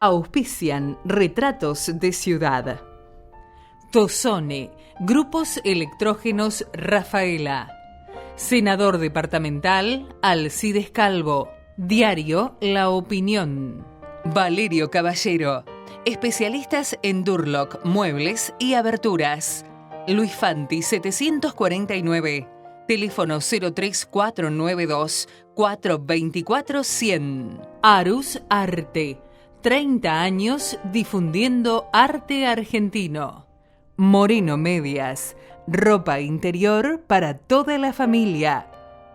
Auspician Retratos de Ciudad. Tosone, Grupos Electrógenos Rafaela. Senador departamental Alcides Calvo. Diario La Opinión. Valerio Caballero, especialistas en Durlock, muebles y aberturas. Luis Fanti 749. Teléfono 03492 424 100. Arus Arte. 30 años difundiendo arte argentino. Moreno Medias. Ropa interior para toda la familia.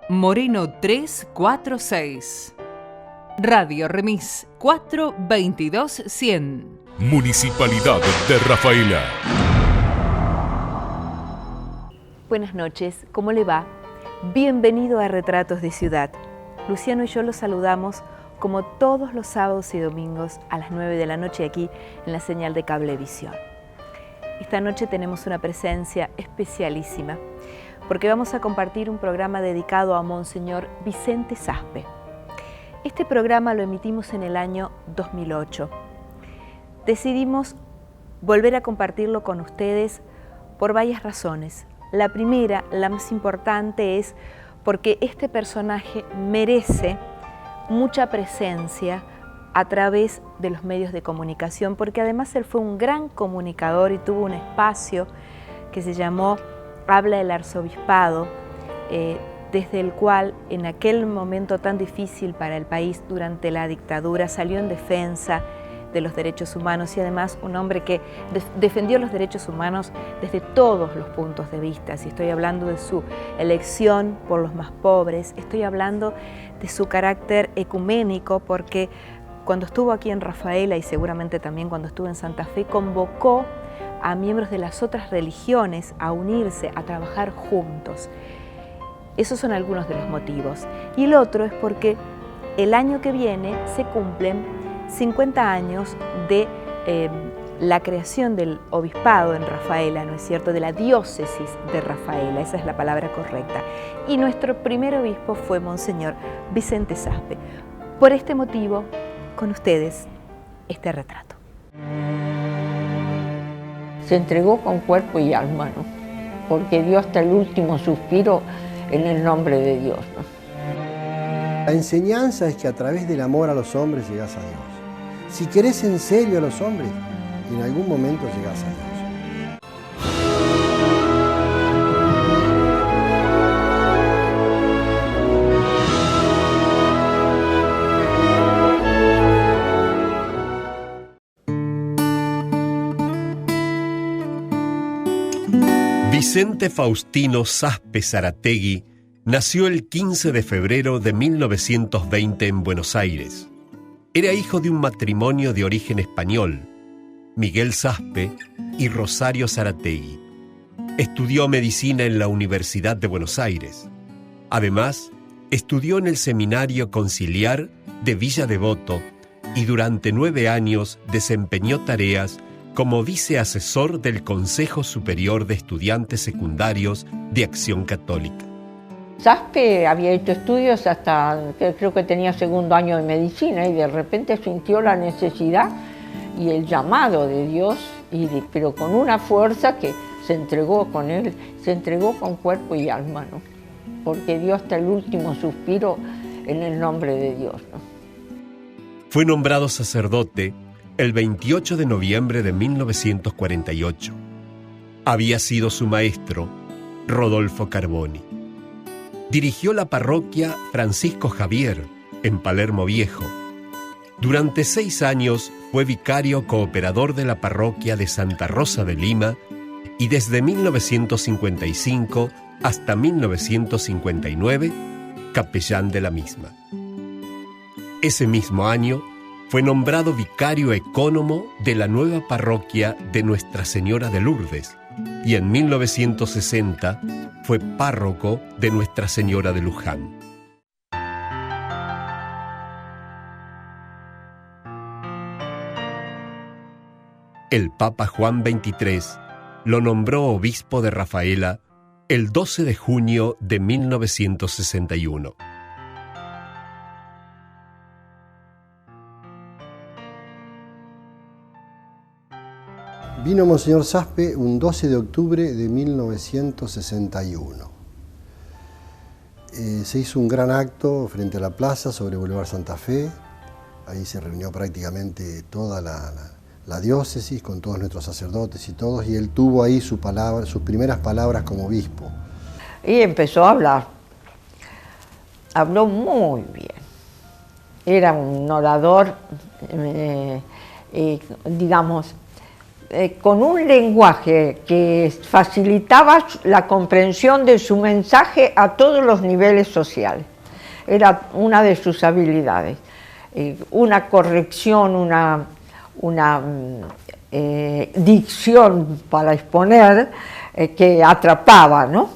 Moreno 346. Radio Remis 422 100. Municipalidad de Rafaela. Buenas noches, ¿cómo le va? Bienvenido a Retratos de Ciudad. Luciano y yo los saludamos como todos los sábados y domingos a las 9 de la noche aquí en la señal de Cablevisión. Esta noche tenemos una presencia especialísima porque vamos a compartir un programa dedicado a Monseñor Vicente Saspe. Este programa lo emitimos en el año 2008. Decidimos volver a compartirlo con ustedes por varias razones. La primera, la más importante, es porque este personaje merece mucha presencia a través de los medios de comunicación, porque además él fue un gran comunicador y tuvo un espacio que se llamó Habla del Arzobispado, desde el cual en aquel momento tan difícil para el país durante la dictadura salió en defensa de los derechos humanos y además un hombre que defendió los derechos humanos desde todos los puntos de vista. Si estoy hablando de su elección por los más pobres, estoy hablando de su carácter ecuménico, porque cuando estuvo aquí en Rafaela y seguramente también cuando estuvo en Santa Fe, convocó a miembros de las otras religiones a unirse, a trabajar juntos. Esos son algunos de los motivos. Y el otro es porque el año que viene se cumplen 50 años de la creación del obispado en Rafaela, ¿no es cierto?, de la diócesis de Rafaela, esa es la palabra correcta. Y nuestro primer obispo fue Monseñor Vicente Saspe. Por este motivo, con ustedes, este retrato. Se entregó con cuerpo y alma, ¿no? Porque dio hasta el último suspiro en el nombre de Dios, ¿no? La enseñanza es que a través del amor a los hombres llegás a Dios. Si querés en serio a los hombres, en algún momento llegás a Dios. Vicente Faustino Saspe Zarategui nació el 15 de febrero de 1920 en Buenos Aires. Era hijo de un matrimonio de origen español, Miguel Saspe y Rosario Zarategui. Estudió medicina en la Universidad de Buenos Aires. Además, estudió en el Seminario Conciliar de Villa Devoto y durante 9 años desempeñó tareas como viceasesor del Consejo Superior de Estudiantes Secundarios de Acción Católica. Saspe había hecho estudios hasta que creo que tenía segundo año de medicina y de repente sintió la necesidad y el llamado de Dios, pero con una fuerza que se entregó con él, se entregó con cuerpo y alma, ¿no? Porque dio hasta el último suspiro en el nombre de Dios, ¿no? Fue nombrado sacerdote el 28 de noviembre de 1948. Había sido su maestro, Rodolfo Carboni. Dirigió la parroquia Francisco Javier, en Palermo Viejo. Durante 6 años fue vicario cooperador de la parroquia de Santa Rosa de Lima y desde 1955 hasta 1959, capellán de la misma. Ese mismo año fue nombrado vicario ecónomo de la nueva parroquia de Nuestra Señora de Lourdes y en 1960 fue párroco de Nuestra Señora de Luján. El Papa Juan XXIII lo nombró obispo de Rafaela el 12 de junio de 1961. Vino Monseñor Saspe un 12 de octubre de 1961. Se hizo un gran acto frente a la plaza sobre Boulevard Santa Fe. Ahí se reunió prácticamente toda la diócesis con todos nuestros sacerdotes y todos, y él tuvo ahí sus primeras palabras como obispo. Y empezó a hablar. Habló muy bien. Era un orador, digamos, con un lenguaje que facilitaba la comprensión de su mensaje a todos los niveles sociales. Era una de sus habilidades. Una corrección, una dicción para exponer que atrapaba, ¿no?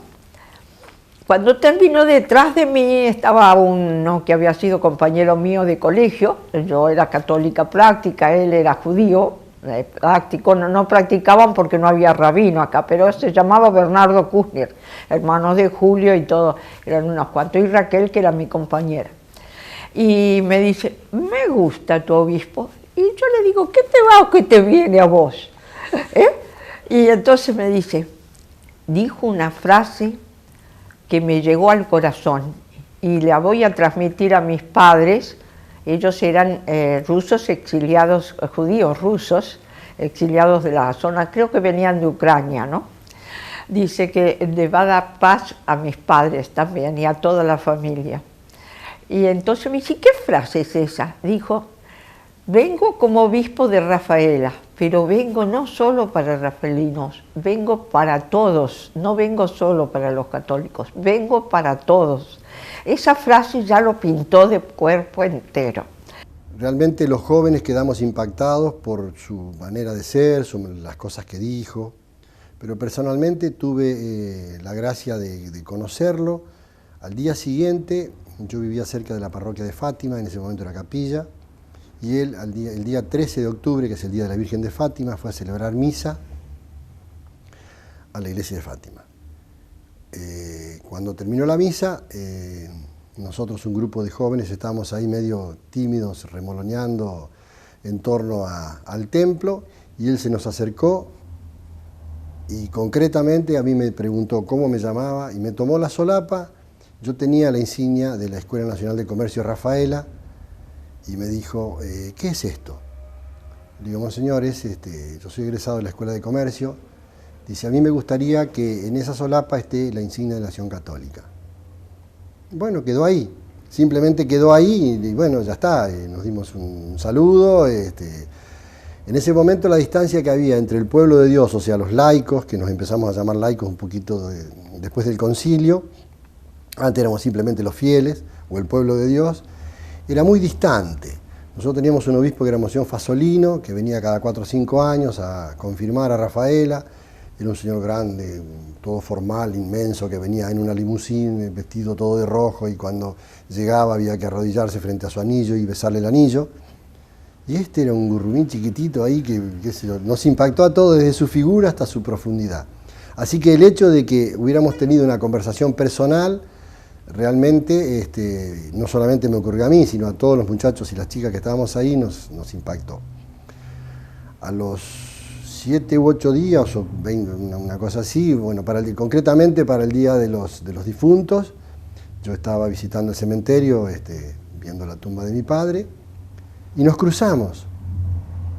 Cuando terminó, detrás de mí estaba uno que había sido compañero mío de colegio. Yo era católica práctica, él era judío práctico. No practicaban porque no había rabino acá, pero se llamaba Bernardo Kushner, hermanos de Julio y todo, eran unos cuantos, y Raquel, que era mi compañera. Y me dice, me gusta tu obispo. Y yo le digo, ¿qué te va o qué te viene a vos? Y entonces me dice, dijo una frase que me llegó al corazón y la voy a transmitir a mis padres. Ellos eran rusos exiliados, judíos rusos, exiliados de la zona, creo que venían de Ucrania, ¿no? Dice que le va a dar paz a mis padres también y a toda la familia. Y entonces me dice, ¿qué frase es esa? Dijo, vengo como obispo de Rafaela, pero vengo no solo para rafaelinos, vengo para todos, no vengo solo para los católicos, vengo para todos. Esa frase ya lo pintó de cuerpo entero. Realmente los jóvenes quedamos impactados por su manera de ser, las cosas que dijo, pero personalmente tuve la gracia de conocerlo. Al día siguiente, yo vivía cerca de la parroquia de Fátima, en ese momento era capilla, y él el día 13 de octubre, que es el día de la Virgen de Fátima, fue a celebrar misa a la iglesia de Fátima. Cuando terminó la misa, nosotros, un grupo de jóvenes, estábamos ahí medio tímidos, remoloneando en torno al templo, y él se nos acercó y concretamente a mí me preguntó cómo me llamaba y me tomó la solapa. Yo tenía la insignia de la Escuela Nacional de Comercio Rafaela y me dijo, ¿qué es esto? Le digo, monseñor, yo soy egresado de la Escuela de Comercio. Dice, a mí me gustaría que en esa solapa esté la insignia de la Acción Católica. Bueno, quedó ahí, simplemente quedó ahí y bueno, ya está, nos dimos un saludo. En ese momento la distancia que había entre el pueblo de Dios, o sea, los laicos, que nos empezamos a llamar laicos un poquito después del concilio, antes éramos simplemente los fieles o el pueblo de Dios, era muy distante. Nosotros teníamos un obispo que era Monseñor Fasolino, que venía cada 4 o 5 años a confirmar a Rafaela. Era un señor grande, todo formal, inmenso, que venía en una limusina, vestido todo de rojo, y cuando llegaba había que arrodillarse frente a su anillo y besarle el anillo. Y este era un gurrumín chiquitito ahí que nos impactó a todos desde su figura hasta su profundidad. Así que el hecho de que hubiéramos tenido una conversación personal, realmente no solamente me ocurrió a mí, sino a todos los muchachos y las chicas que estábamos ahí, nos impactó. A los 7 u 8 días, o 20, una cosa así, bueno, concretamente para el Día de los Difuntos, yo estaba visitando el cementerio, viendo la tumba de mi padre, y nos cruzamos,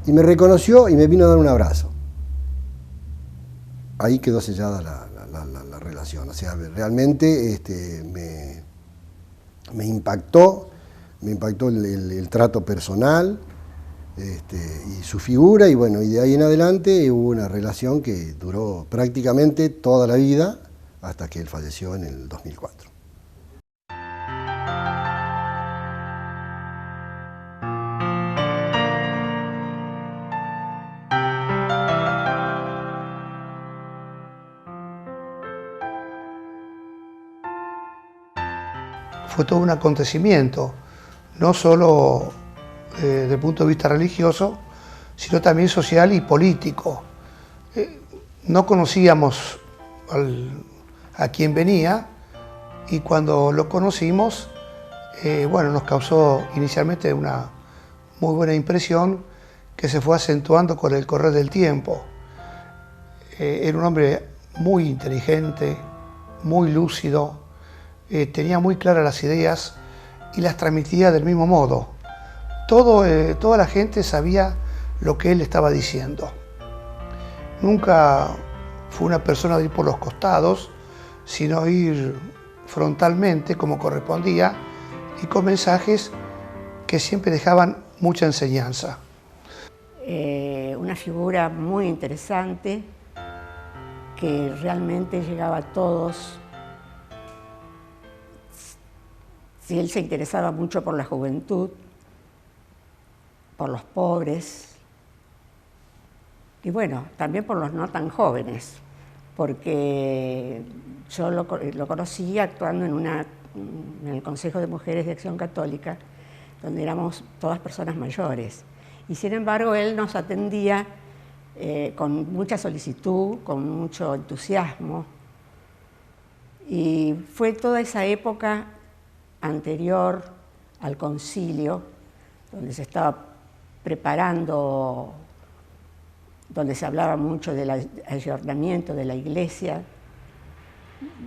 y me reconoció y me vino a dar un abrazo. Ahí quedó sellada la relación, o sea, realmente me impactó el trato personal, y su figura, y bueno, y de ahí en adelante hubo una relación que duró prácticamente toda la vida hasta que él falleció en el 2004. Fue todo un acontecimiento, no solo desde el punto de vista religioso, sino también social y político. No conocíamos a quien venía, y cuando lo conocimos, bueno, nos causó inicialmente una muy buena impresión que se fue acentuando con el correr del tiempo. Era un hombre muy inteligente, muy lúcido, tenía muy claras las ideas y las transmitía del mismo modo. Toda la gente sabía lo que él estaba diciendo. Nunca fue una persona de ir por los costados, sino ir frontalmente como correspondía y con mensajes que siempre dejaban mucha enseñanza. Una figura muy interesante que realmente llegaba a todos. Si él se interesaba mucho por la juventud, por los pobres y bueno, también por los no tan jóvenes, porque yo lo conocí actuando en el Consejo de Mujeres de Acción Católica, donde éramos todas personas mayores. Y sin embargo, él nos atendía con mucha solicitud, con mucho entusiasmo. Y fue toda esa época anterior al concilio, donde se estaba preparando, donde se hablaba mucho del ayornamiento de la Iglesia,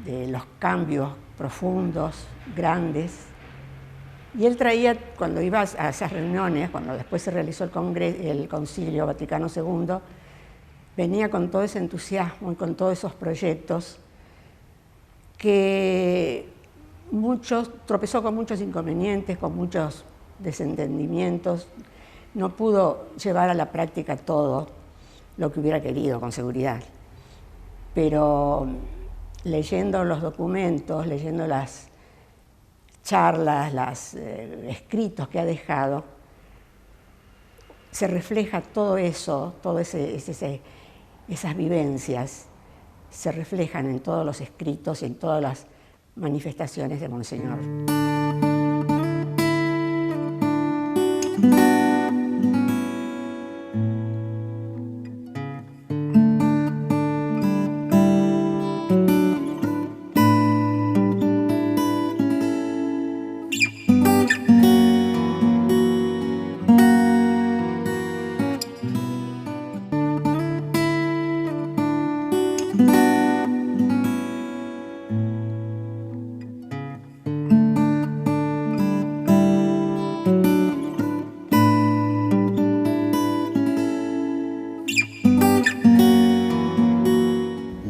de los cambios profundos, grandes. Y él traía, cuando iba a esas reuniones, cuando después se realizó el Concilio Vaticano II, venía con todo ese entusiasmo y con todos esos proyectos que tropezó con muchos inconvenientes, con muchos desentendimientos, no pudo llevar a la práctica todo lo que hubiera querido, con seguridad. Pero leyendo los documentos, leyendo las charlas, los escritos que ha dejado, se refleja todo eso, esas vivencias, se reflejan en todos los escritos y en todas las manifestaciones de Monseñor.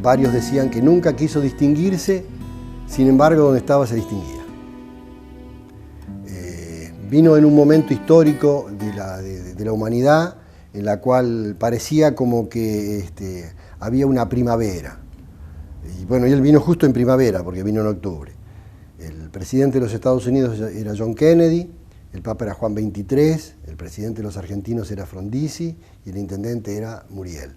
Varios decían que nunca quiso distinguirse, sin embargo, donde estaba se distinguía. Vino en un momento histórico de la humanidad en la cual parecía como que había una primavera. Y bueno, y él vino justo en primavera, porque vino en octubre. El presidente de los Estados Unidos era John Kennedy, el Papa era Juan XXIII, el presidente de los argentinos era Frondizi y el intendente era Muriel.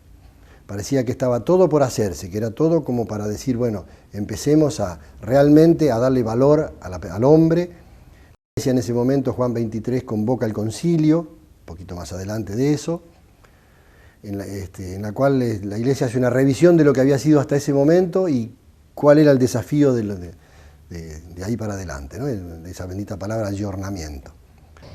Parecía que estaba todo por hacerse, que era todo como para decir, bueno, empecemos realmente a darle valor al hombre. En ese momento Juan XXIII convoca el concilio, un poquito más adelante de eso, en la cual la Iglesia hace una revisión de lo que había sido hasta ese momento y cuál era el desafío de ahí para adelante, ¿no? De esa bendita palabra, ayornamiento.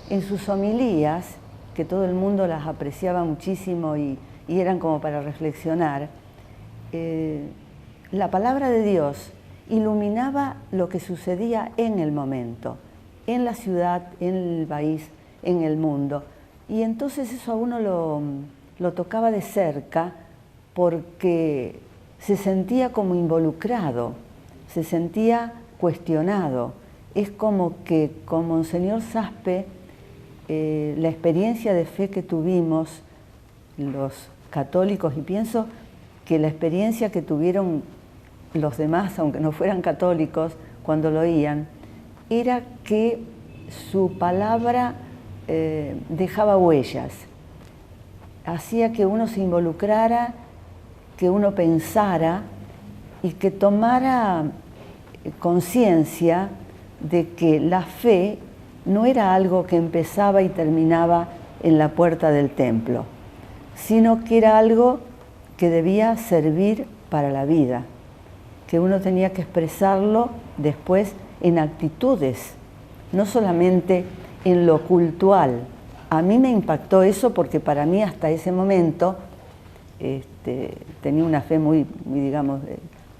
En sus homilías, que todo el mundo las apreciaba muchísimo y eran como para reflexionar, la palabra de Dios iluminaba lo que sucedía en el momento, en la ciudad, en el país, en el mundo. Y entonces eso a uno lo tocaba de cerca porque se sentía como involucrado, se sentía cuestionado. Es como que con Monseñor Saspe, la experiencia de fe que tuvimos los católicos, y pienso que la experiencia que tuvieron los demás, aunque no fueran católicos, cuando lo oían, era que su palabra dejaba huellas, hacía que uno se involucrara, que uno pensara y que tomara conciencia de que la fe no era algo que empezaba y terminaba en la puerta del templo, sino que era algo que debía servir para la vida, que uno tenía que expresarlo después en actitudes, no solamente en lo cultural. A mí me impactó eso porque para mí hasta ese momento tenía una fe muy digamos,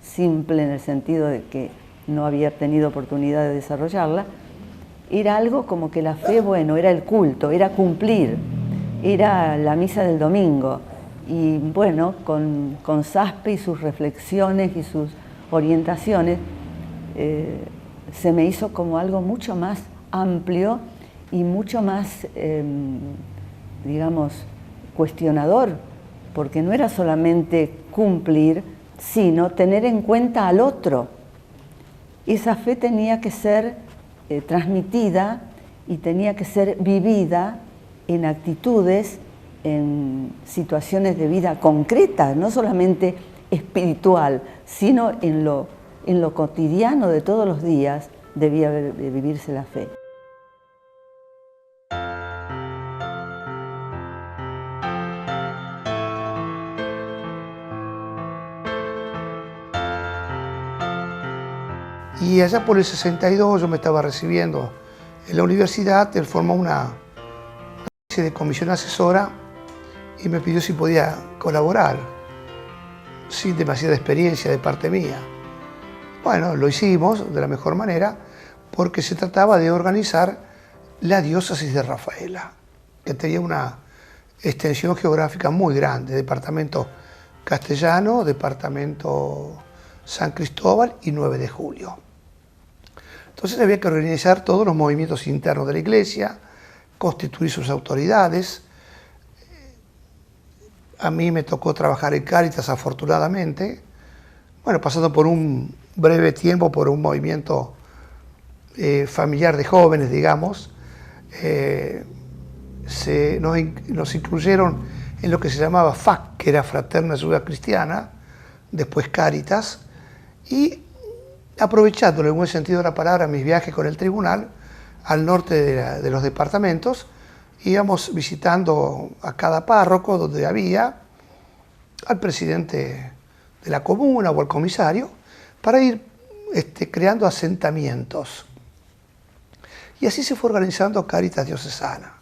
simple en el sentido de que no había tenido oportunidad de desarrollarla. Era algo como que la fe, bueno, era el culto, era cumplir, era la misa del domingo. Y bueno, con Saspe y sus reflexiones y sus orientaciones, se me hizo como algo mucho más amplio y mucho más, digamos, cuestionador, porque no era solamente cumplir, sino tener en cuenta al otro. Esa fe tenía que ser transmitida y tenía que ser vivida en actitudes, en situaciones de vida concretas, no solamente espiritual, sino en lo cotidiano de todos los días debía vivirse la fe. Y allá por el 62 yo me estaba recibiendo en la universidad. Él formó una especie de comisión asesora y me pidió si podía colaborar, sin demasiada experiencia de parte mía. Bueno, lo hicimos de la mejor manera porque se trataba de organizar la diócesis de Rafaela, que tenía una extensión geográfica muy grande, departamento Castellano, departamento San Cristóbal y 9 de Julio. Entonces había que organizar todos los movimientos internos de la Iglesia, constituir sus autoridades. A mí me tocó trabajar en Cáritas, afortunadamente, bueno, pasando por un breve tiempo por un movimiento familiar de jóvenes, digamos. Nos incluyeron en lo que se llamaba FAC, que era Fraterna Ayuda Cristiana, después Cáritas, y aprovechando en el buen sentido de la palabra mis viajes con el tribunal al norte de los departamentos, íbamos visitando a cada párroco donde había al presidente de la comuna o al comisario para ir creando asentamientos. Y así se fue organizando Cáritas Diocesana,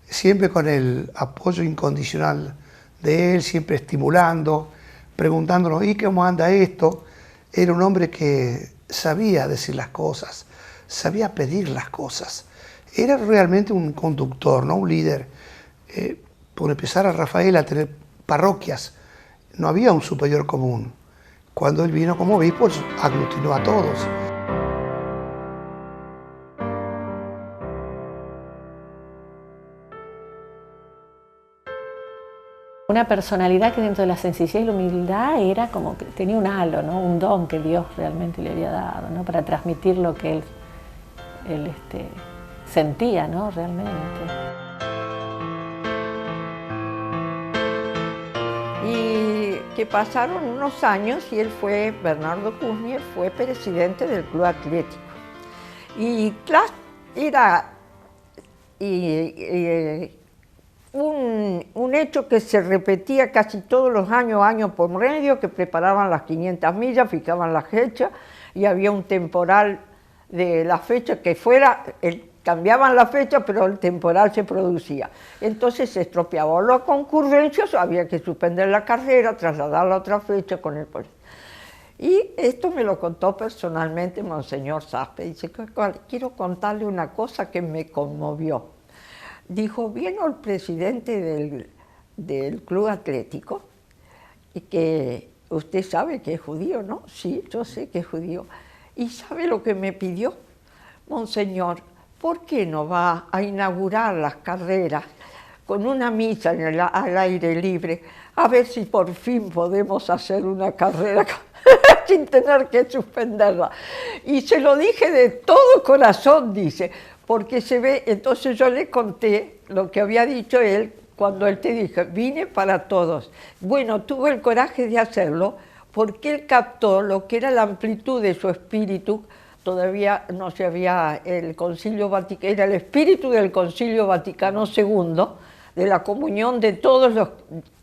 siempre con el apoyo incondicional de él, siempre estimulando, preguntándonos, ¿y cómo anda esto? Era un hombre que sabía decir las cosas, sabía pedir las cosas. Era realmente un conductor, ¿no? Un líder. Por empezar a Rafaela a tener parroquias, no había un superior común. Cuando él vino como obispo, aglutinó a todos. Una personalidad que dentro de la sencillez y la humildad era como que tenía un halo, ¿no? Un don que Dios realmente le había dado, ¿no? Para transmitir lo que él sentía, ¿no? Realmente. Y que pasaron unos años y Bernardo Kuznier fue presidente del Club Atlético. Y era un hecho que se repetía casi todos los años, año por medio, que preparaban las 500 millas, fijaban la fecha y había un temporal de la fecha que cambiaban la fecha, pero el temporal se producía. Entonces se estropeaban las concurrencias, había que suspender la carrera, trasladarla a otra fecha con el policía. Y esto me lo contó personalmente Monseñor Saspe. Dice, quiero contarle una cosa que me conmovió. Dijo, vino el presidente del Club Atlético, y que usted sabe que es judío, ¿no? Sí, yo sé que es judío. ¿Y sabe lo que me pidió? Monseñor, ¿por qué no va a inaugurar las carreras con una misa al aire libre? A ver si por fin podemos hacer una carrera sin tener que suspenderla. Y se lo dije de todo corazón, dice, porque se ve, entonces yo le conté lo que había dicho él cuando él te dijo, vine para todos. Bueno, tuvo el coraje de hacerlo porque él captó lo que era la amplitud de su espíritu. Todavía no se había el Concilio Vaticano, era el espíritu del Concilio Vaticano II, de la comunión de todos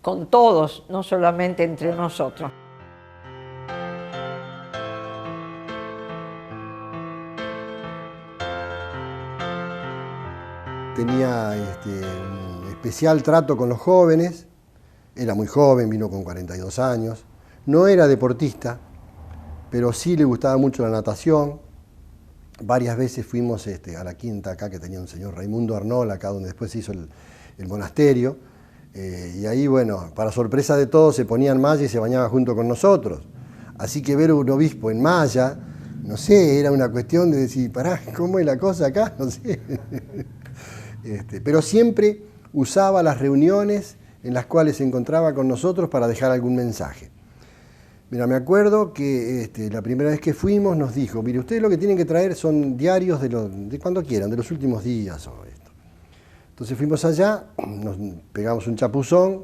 con todos, no solamente entre nosotros. Tenía un especial trato con los jóvenes, Era muy joven, vino con 42 años. No era deportista, pero sí le gustaba mucho la natación. Varias veces fuimos a la quinta acá que tenía un señor Raimundo Arnold, acá donde después se hizo el monasterio. Y ahí, bueno, para sorpresa de todos, se ponía en malla y se bañaba junto con nosotros. Así que ver a un obispo en malla, no sé, era una cuestión de decir, pará, ¿cómo es la cosa acá? No sé. Pero siempre usaba las reuniones en las cuales se encontraba con nosotros para dejar algún mensaje. Mira, me acuerdo que la primera vez que fuimos nos dijo, mire, ustedes lo que tienen que traer son diarios de cuando quieran, de los últimos días o esto. Entonces fuimos allá, nos pegamos un chapuzón,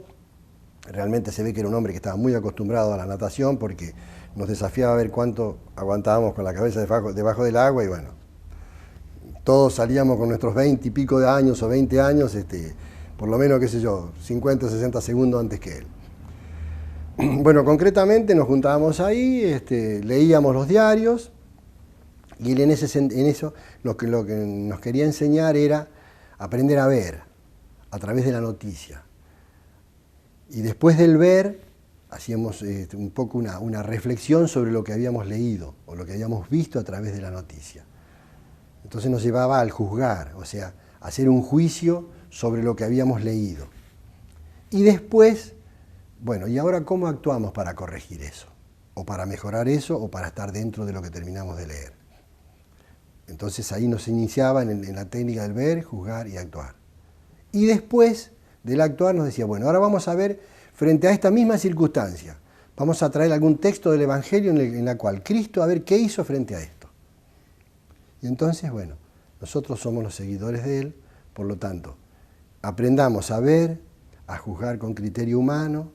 realmente se ve que era un hombre que estaba muy acostumbrado a la natación porque nos desafiaba a ver cuánto aguantábamos con la cabeza debajo del agua y bueno, todos salíamos con nuestros 20 y pico de años o 20 años, por lo menos, qué sé yo, 50 o 60 segundos antes que él. Bueno, concretamente nos juntábamos ahí, leíamos los diarios y él en eso lo que nos quería enseñar era aprender a ver a través de la noticia. Y después del ver, hacíamos un poco una reflexión sobre lo que habíamos leído o lo que habíamos visto a través de la noticia. Entonces nos llevaba al juzgar, o sea, a hacer un juicio sobre lo que habíamos leído. Y después, bueno, ¿y ahora cómo actuamos para corregir eso? O para mejorar eso, o para estar dentro de lo que terminamos de leer. Entonces ahí nos iniciaba en la técnica del ver, juzgar y actuar. Y después del actuar nos decía, bueno, ahora vamos a ver, frente a esta misma circunstancia, vamos a traer algún texto del Evangelio en la cual Cristo, a ver qué hizo frente a esto. Y entonces, bueno, nosotros somos los seguidores de Él, por lo tanto, aprendamos a ver, a juzgar con criterio humano,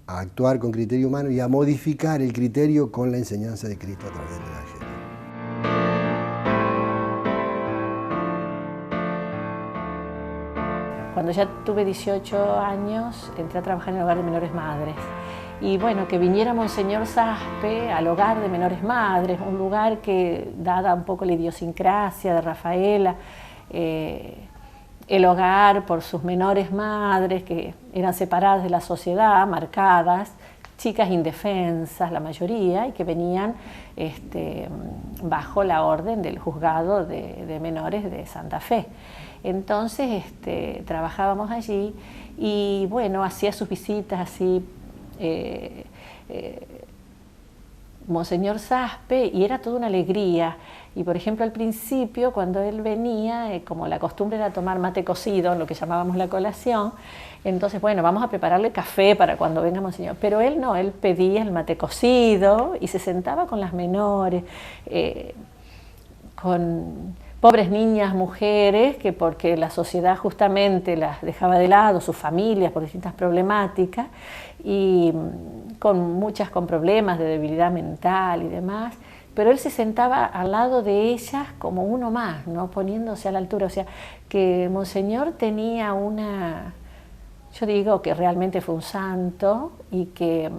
a actuar con criterio humano y a modificar el criterio con la enseñanza de Cristo a través del Evangelio. Cuando ya tuve 18 años, entré a trabajar en el hogar de menores madres. Y bueno, que viniera Monseñor Saspe al hogar de menores madres, un lugar que, dada un poco la idiosincrasia de Rafaela, el hogar por sus menores madres que eran separadas de la sociedad, marcadas, chicas indefensas la mayoría, y que venían bajo la orden del juzgado de menores de Santa Fe. Entonces trabajábamos allí y bueno, hacía sus visitas así Monseñor Saspe y era toda una alegría. Y por ejemplo al principio cuando él venía, como la costumbre era tomar mate cocido, lo que llamábamos la colación, entonces bueno, vamos a prepararle café para cuando venga Monseñor. Pero él no, él pedía el mate cocido y se sentaba con las menores, con pobres niñas, mujeres, que porque la sociedad justamente las dejaba de lado, sus familias por distintas problemáticas, y con problemas de debilidad mental y demás, pero él se sentaba al lado de ellas como uno más, ¿no? Poniéndose a la altura, o sea, que Monseñor tenía yo digo que realmente fue un santo y que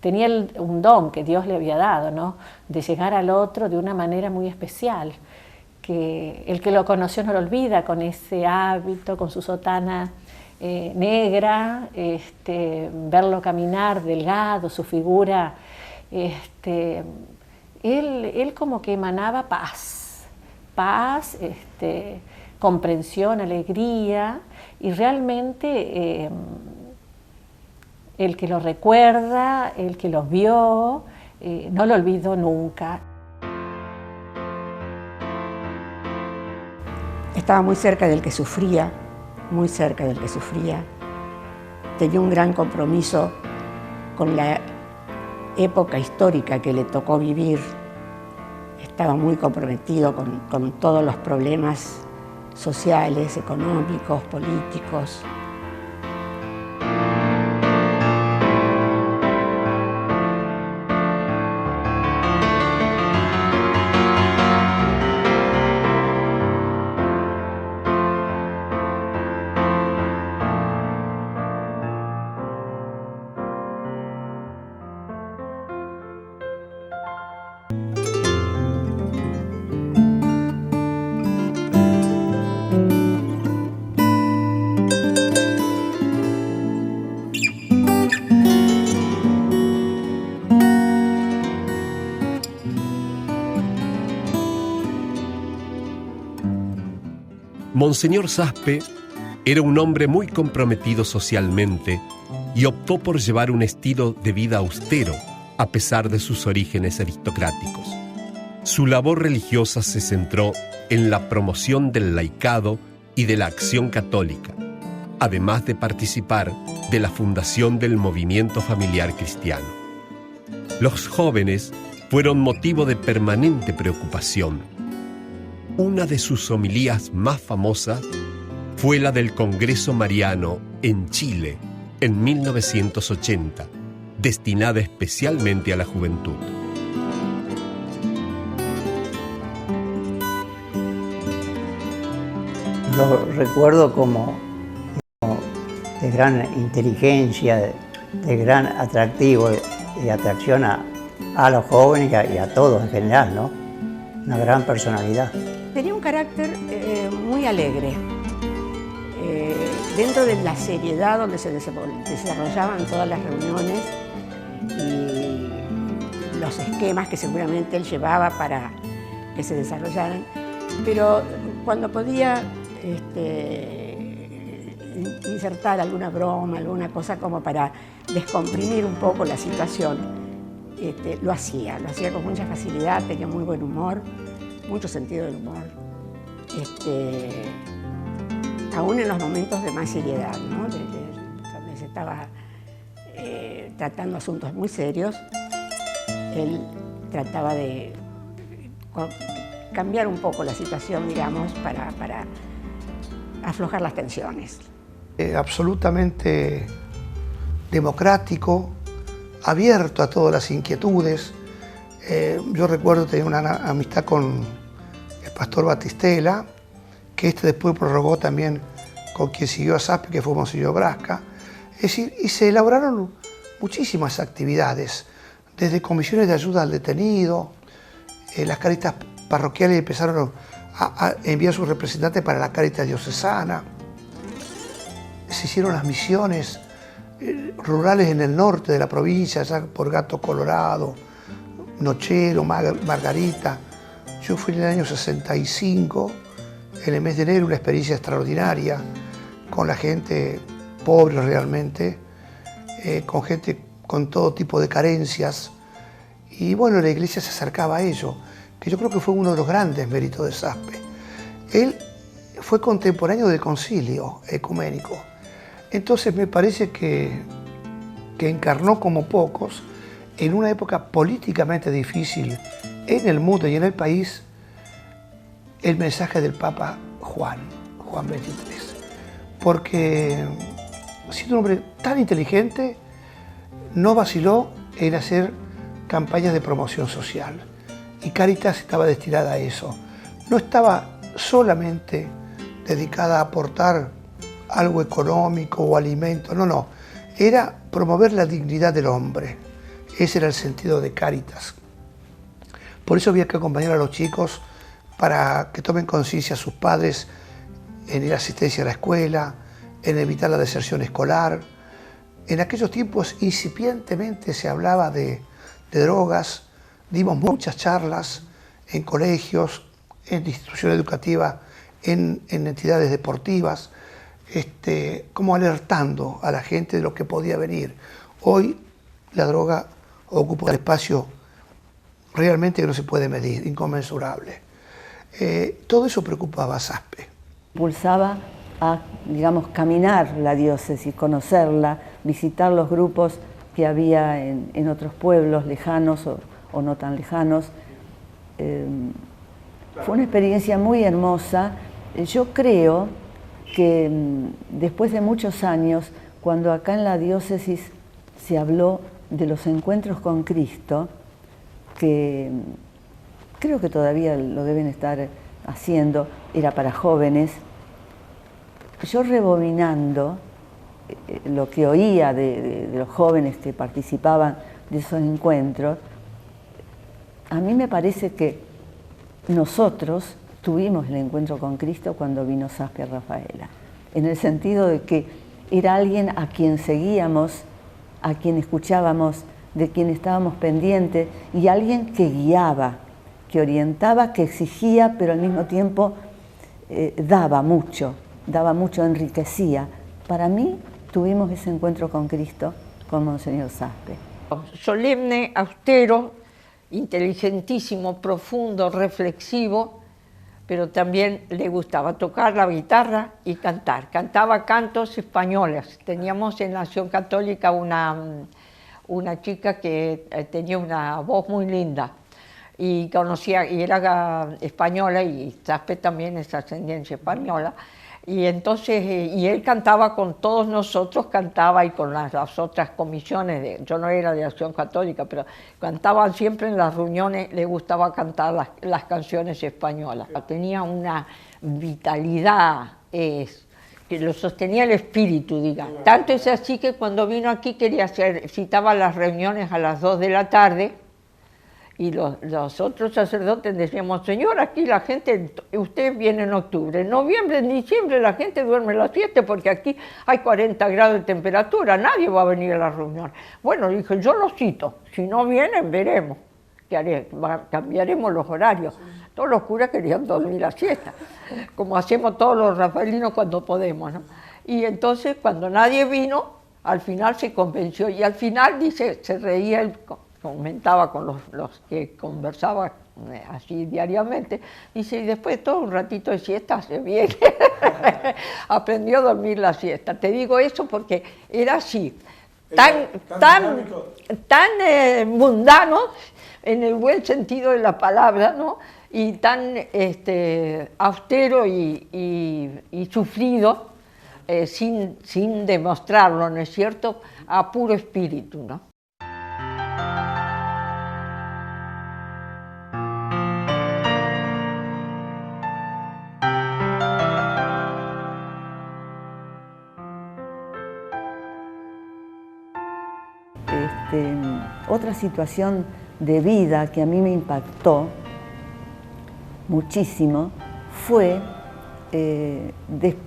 tenía un don que Dios le había dado, ¿no? De llegar al otro de una manera muy especial, que el que lo conoció no lo olvida, con ese hábito, con su sotana negra, verlo caminar delgado, su figura, él como que emanaba paz, comprensión, alegría, y realmente el que lo recuerda, el que lo vio, no lo olvidó nunca. Estaba muy cerca del que sufría, muy cerca del que sufría. Tenía un gran compromiso con la época histórica que le tocó vivir. Estaba muy comprometido con todos los problemas sociales, económicos, políticos. Monseñor Saspe era un hombre muy comprometido socialmente y optó por llevar un estilo de vida austero, a pesar de sus orígenes aristocráticos. Su labor religiosa se centró en la promoción del laicado y de la acción católica, además de participar de la fundación del movimiento familiar cristiano. Los jóvenes fueron motivo de permanente preocupación. Una de sus homilías más famosas fue la del Congreso Mariano en Chile en 1980, destinada especialmente a la juventud. Lo recuerdo como de gran inteligencia, de gran atractivo y atracción a los jóvenes y a todos en general, ¿no? Una gran personalidad. Tenía un carácter muy alegre. Dentro de la seriedad donde se desarrollaban todas las reuniones y los esquemas que seguramente él llevaba para que se desarrollaran, pero cuando podía insertar alguna broma, alguna cosa como para descomprimir un poco la situación, lo hacía con mucha facilidad, tenía muy buen humor, mucho sentido del humor. Aún en los momentos de más seriedad, ¿no? Donde se estaba tratando asuntos muy serios, él trataba de cambiar un poco la situación, digamos, para aflojar las tensiones. Absolutamente democrático, abierto a todas las inquietudes. Yo recuerdo tener una amistad con el pastor Batistela, que después prorrogó también con quien siguió a Saspe, que fue Monseñor Brasca. Es decir, y se elaboraron muchísimas actividades, desde comisiones de ayuda al detenido, las Cáritas parroquiales empezaron a enviar sus representantes para la Cáritas diocesana, se hicieron las misiones rurales en el norte de la provincia, allá por Gato Colorado, Nochero, Margarita. Yo fui en el año 65, en el mes de enero, una experiencia extraordinaria, con la gente pobre realmente, con gente con todo tipo de carencias. Y bueno, la iglesia se acercaba a ello, que yo creo que fue uno de los grandes méritos de Saspe. Él fue contemporáneo del concilio ecuménico. Entonces me parece que encarnó como pocos, en una época políticamente difícil en el mundo y en el país, el mensaje del Papa Juan XXIII. Porque siendo un hombre tan inteligente, no vaciló en hacer campañas de promoción social. Y Cáritas estaba destinada a eso. No estaba solamente dedicada a aportar algo económico o alimento, no. Era promover la dignidad del hombre. Ese era el sentido de Cáritas. Por eso había que acompañar a los chicos para que tomen conciencia a sus padres en ir a asistencia a la escuela, en evitar la deserción escolar. En aquellos tiempos incipientemente se hablaba de drogas, dimos muchas charlas en colegios, en instituciones educativas, en entidades deportivas, como alertando a la gente de lo que podía venir. Hoy la droga ocupa un espacio realmente que no se puede medir, inconmensurable. Todo eso preocupaba a Saspe. Impulsaba a, digamos, caminar la diócesis, conocerla, visitar los grupos que había en otros pueblos lejanos o no tan lejanos. Fue una experiencia muy hermosa. Yo creo que después de muchos años, cuando acá en la diócesis se habló de los encuentros con Cristo, que creo que todavía lo deben estar haciendo, era para jóvenes, yo rebobinando lo que oía de los jóvenes que participaban de esos encuentros, a mí me parece que nosotros tuvimos el encuentro con Cristo cuando vino Saspe a Rafaela, en el sentido de que era alguien a quien seguíamos, a quien escuchábamos, de quien estábamos pendientes, y alguien que guiaba, que orientaba, que exigía, pero al mismo tiempo daba mucho, enriquecía. Para mí tuvimos ese encuentro con Cristo, con Monseñor Saspe. Solemne, austero, inteligentísimo, profundo, reflexivo, pero también le gustaba tocar la guitarra y cantar. Cantaba cantos españoles. Teníamos en la Acción Católica una chica que tenía una voz muy linda y conocía, y era española, y Saspe también es ascendencia española. Y entonces, y él cantaba con todos nosotros, cantaba y con las otras comisiones, yo no era de Acción Católica, pero cantaban siempre en las reuniones, le gustaba cantar las canciones españolas. Tenía una vitalidad, que lo sostenía el espíritu, digamos. Tanto es así que cuando vino aquí citaba las reuniones a las 2 de la tarde, y los otros sacerdotes decíamos, señor, aquí la gente, usted viene en octubre, en noviembre, en diciembre la gente duerme las 7 porque aquí hay 40 grados de temperatura, nadie va a venir a la reunión. Bueno, dije, yo lo cito, si no vienen, veremos, cambiaremos los horarios. Todos los curas querían dormir la siesta, como hacemos todos los rafaelinos cuando podemos, ¿no? Y entonces, cuando nadie vino, al final se convenció, y al final, dice, se reía él, comentaba con los que conversaba así diariamente, dice, y después de todo un ratito de siesta se viene. Aprendió a dormir la siesta. Te digo eso porque era así, tan mundano, en el buen sentido de la palabra, ¿no? Y tan austero y sufrido, sin demostrarlo, ¿no es cierto?, a puro espíritu, ¿no? Otra situación de vida que a mí me impactó muchísimo fue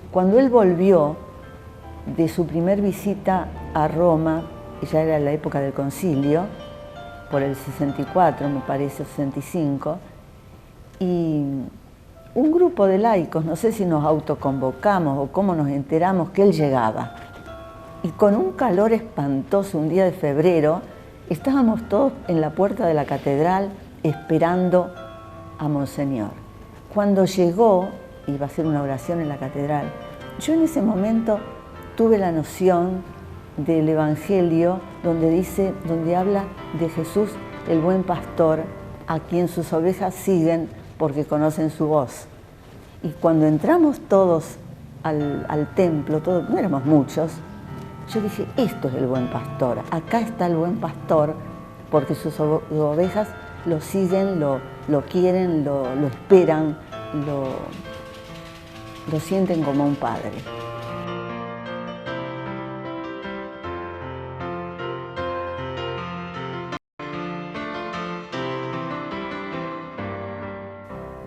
cuando él volvió de su primer visita a Roma, ya era la época del concilio, por el 64, me parece, 65, y un grupo de laicos, no sé si nos autoconvocamos o cómo nos enteramos que él llegaba. Y con un calor espantoso, un día de febrero, estábamos todos en la puerta de la catedral esperando a Monseñor. Cuando llegó, iba a hacer una oración en la catedral, yo en ese momento tuve la noción del Evangelio donde habla de Jesús, el buen pastor, a quien sus ovejas siguen porque conocen su voz. Y cuando entramos todos al templo, no éramos muchos, yo dije, esto es el buen pastor, acá está el buen pastor, porque sus ovejas lo siguen, lo quieren, lo esperan, lo sienten como un padre.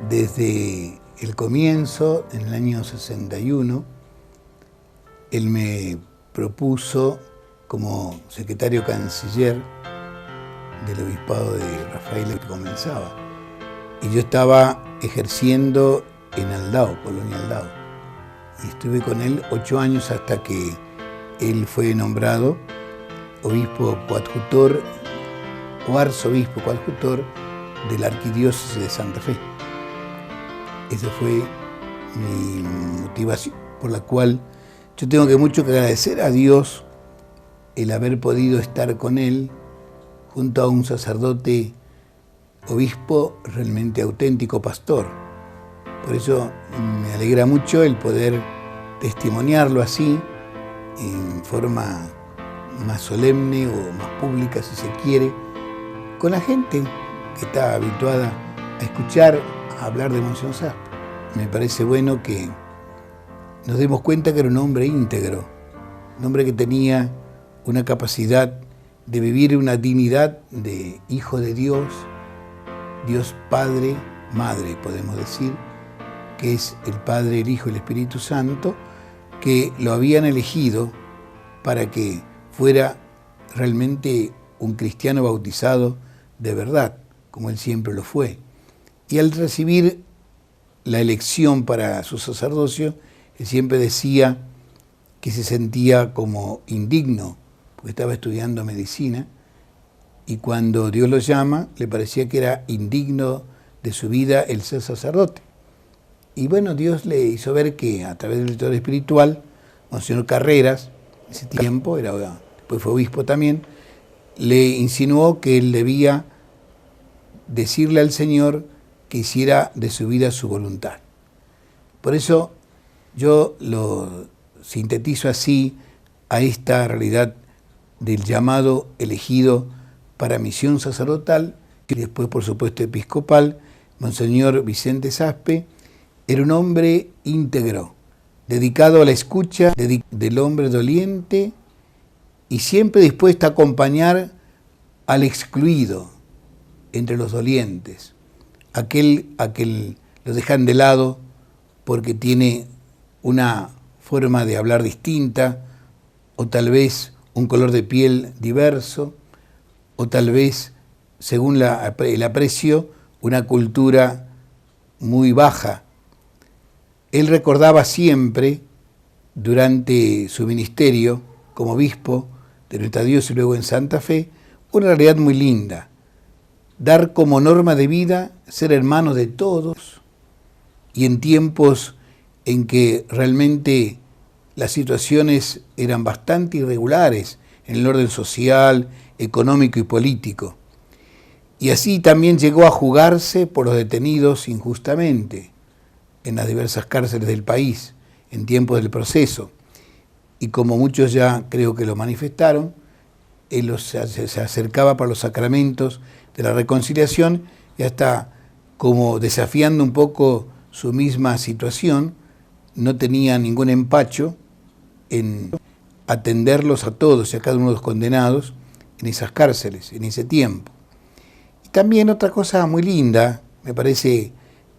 Desde el comienzo, en el año 61, él me propuso como secretario canciller del obispado de Rafaela que comenzaba. Y yo estaba ejerciendo en Aldao, Colonia Aldao. Y estuve con él 8 años hasta que él fue nombrado obispo coadjutor o arzobispo coadjutor de la Arquidiócesis de Santa Fe. Esa fue mi motivación por la cual yo tengo mucho que agradecer a Dios el haber podido estar con él junto a un sacerdote obispo realmente auténtico, pastor. Por eso me alegra mucho el poder testimoniarlo así, en forma más solemne o más pública, si se quiere, con la gente que está habituada a escuchar, a hablar de Monseñor Saspe. Me parece bueno que nos demos cuenta que era un hombre íntegro, un hombre que tenía una capacidad de vivir una dignidad de hijo de Dios, Dios Padre, Madre, podemos decir, que es el Padre, el Hijo y el Espíritu Santo, que lo habían elegido para que fuera realmente un cristiano bautizado de verdad, como él siempre lo fue. Y al recibir la elección para su sacerdocio, él siempre decía que se sentía como indigno, porque estaba estudiando medicina, y cuando Dios lo llama, le parecía que era indigno de su vida el ser sacerdote. Y bueno, Dios le hizo ver que a través del director espiritual, Monseñor Carreras, en ese tiempo, después fue obispo también, le insinuó que él debía decirle al Señor que hiciera de su vida su voluntad. Por eso yo lo sintetizo así a esta realidad del llamado elegido para misión sacerdotal, que después por supuesto episcopal. Monseñor Vicente Saspe era un hombre íntegro, dedicado a la escucha del hombre doliente y siempre dispuesto a acompañar al excluido entre los dolientes, aquel lo dejan de lado porque tiene una forma de hablar distinta, o tal vez un color de piel diverso, o tal vez, según el aprecio, una cultura muy baja. Él recordaba siempre, durante su ministerio como obispo de nuestra diócesis y luego en Santa Fe, una realidad muy linda: dar como norma de vida ser hermanos de todos, y en tiempos en que realmente las situaciones eran bastante irregulares en el orden social, económico y político. Y así también llegó a jugarse por los detenidos injustamente en las diversas cárceles del país en tiempos del proceso. Y como muchos ya creo que lo manifestaron, él se acercaba para los sacramentos de la reconciliación y hasta como desafiando un poco su misma situación, no tenía ningún empacho en atenderlos a todos y a cada uno de los condenados en esas cárceles, en ese tiempo. Y también otra cosa muy linda, me parece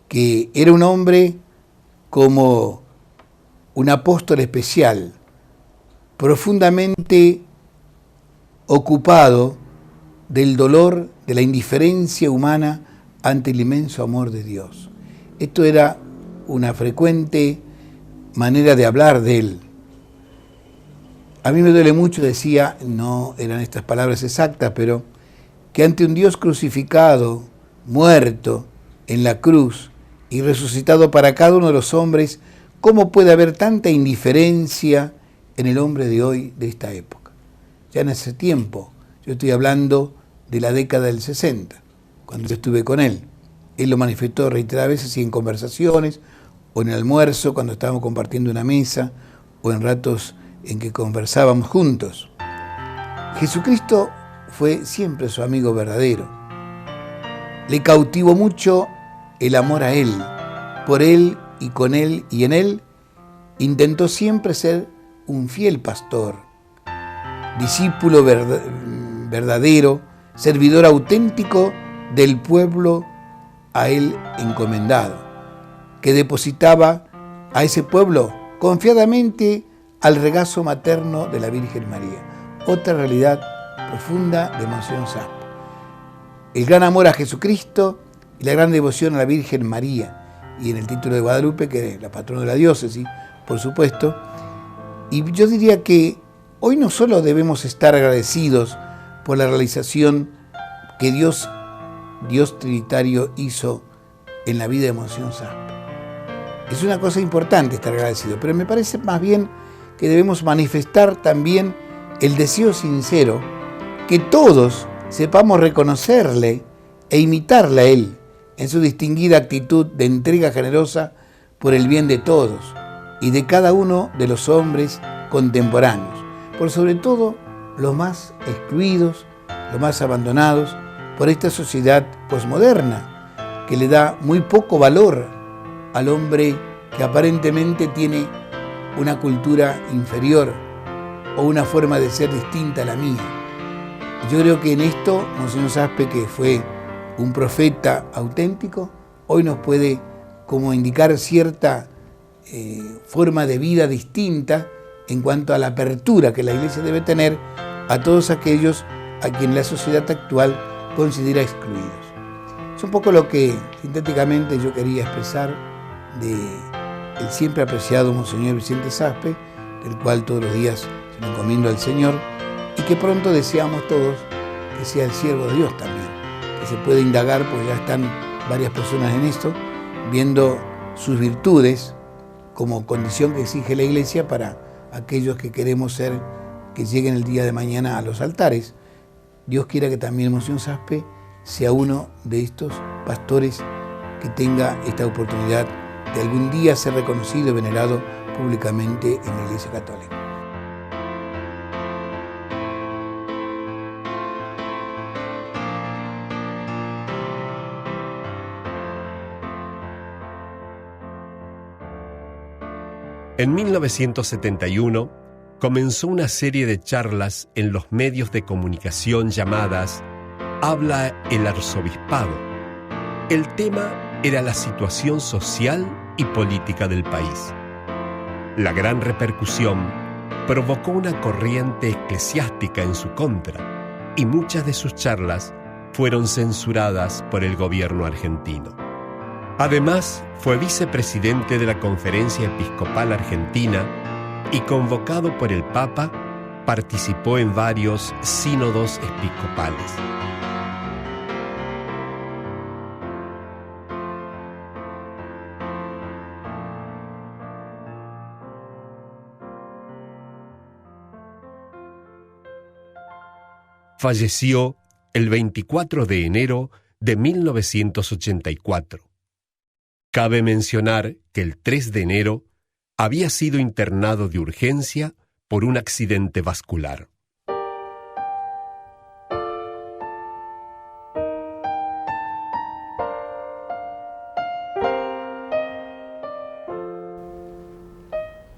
que era un hombre como un apóstol especial, profundamente ocupado del dolor, de la indiferencia humana ante el inmenso amor de Dios. Esto era una frecuente manera de hablar de él. A mí me duele mucho, decía, no eran estas palabras exactas, pero que ante un Dios crucificado, muerto en la cruz y resucitado para cada uno de los hombres, ¿cómo puede haber tanta indiferencia en el hombre de hoy, de esta época? Ya en ese tiempo, yo estoy hablando de la década del 60, cuando yo estuve con él. Él lo manifestó reiteradas veces, y en conversaciones, o en el almuerzo, cuando estábamos compartiendo una mesa, o en ratos en que conversábamos juntos. Jesucristo fue siempre su amigo verdadero. Le cautivó mucho el amor a él, por él y con él y en él. Intentó siempre ser un fiel pastor, discípulo verdadero, servidor auténtico del pueblo a él encomendado, que depositaba a ese pueblo confiadamente al regazo materno de la Virgen María. Otra realidad profunda de Monseñor Saspe. El gran amor a Jesucristo y la gran devoción a la Virgen María, y en el título de Guadalupe, que es la patrona de la diócesis, por supuesto. Y yo diría que hoy no solo debemos estar agradecidos por la realización que Dios Trinitario hizo en la vida de Monseñor Saspe. Es una cosa importante estar agradecido, pero me parece más bien que debemos manifestar también el deseo sincero que todos sepamos reconocerle e imitarle a él en su distinguida actitud de entrega generosa por el bien de todos y de cada uno de los hombres contemporáneos, por sobre todo los más excluidos, los más abandonados por esta sociedad posmoderna que le da muy poco valor al hombre que aparentemente tiene una cultura inferior o una forma de ser distinta a la mía. Yo creo que en esto Monseñor Saspe, que fue un profeta auténtico, hoy nos puede como indicar cierta forma de vida distinta en cuanto a la apertura que la Iglesia debe tener a todos aquellos a quien la sociedad actual considera excluidos. Es un poco lo que sintéticamente yo quería expresar del siempre apreciado Monseñor Vicente Saspe, del cual todos los días se lo encomiendo al Señor, y que pronto deseamos todos que sea el siervo de Dios también, que se puede indagar, porque ya están varias personas en esto, viendo sus virtudes como condición que exige la Iglesia para aquellos que queremos ser, que lleguen el día de mañana a los altares. Dios quiera que también Monseñor Saspe sea uno de estos pastores que tenga esta oportunidad de algún día ser reconocido y venerado públicamente en la Iglesia Católica. En 1971 comenzó una serie de charlas en los medios de comunicación llamadas Habla el Arzobispado. El tema era la situación social y política del país. La gran repercusión provocó una corriente eclesiástica en su contra y muchas de sus charlas fueron censuradas por el gobierno argentino. Además, fue vicepresidente de la Conferencia Episcopal Argentina y, convocado por el Papa, participó en varios sínodos episcopales. Falleció el 24 de enero de 1984. Cabe mencionar que el 3 de enero había sido internado de urgencia por un accidente vascular.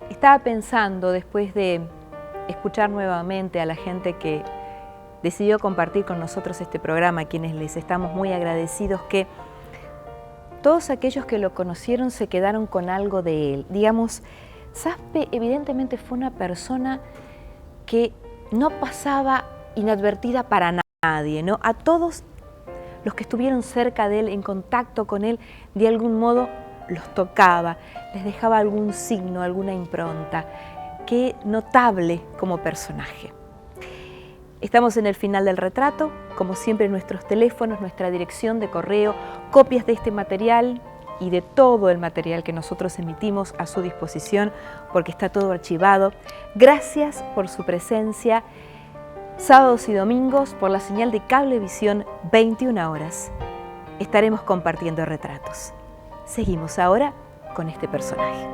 Estaba pensando, después de escuchar nuevamente a la gente que decidió compartir con nosotros este programa, a quienes les estamos muy agradecidos, que todos aquellos que lo conocieron se quedaron con algo de él. Digamos, Saspe evidentemente fue una persona que no pasaba inadvertida para nadie, ¿no? A todos los que estuvieron cerca de él, en contacto con él, de algún modo los tocaba, les dejaba algún signo, alguna impronta. Qué notable como personaje. Estamos en el final del retrato, como siempre nuestros teléfonos, nuestra dirección de correo, copias de este material y de todo el material que nosotros emitimos a su disposición, porque está todo archivado. Gracias por su presencia, sábados y domingos por la señal de Cablevisión, 21 horas. Estaremos compartiendo retratos. Seguimos ahora con este personaje.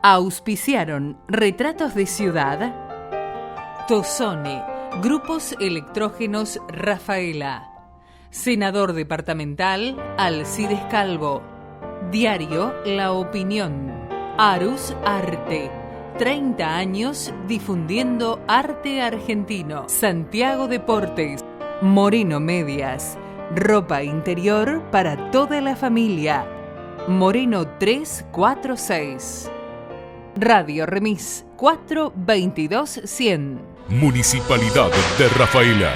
Auspiciaron Retratos de Ciudad, Tosone, Grupos Electrógenos Rafaela, Senador Departamental Alcides Calvo, Diario La Opinión, Arus Arte, 30 años difundiendo arte argentino, Santiago Deportes, Moreno Medias, ropa interior para toda la familia, Moreno 346. Radio Remis 422-100. Municipalidad de Rafaela.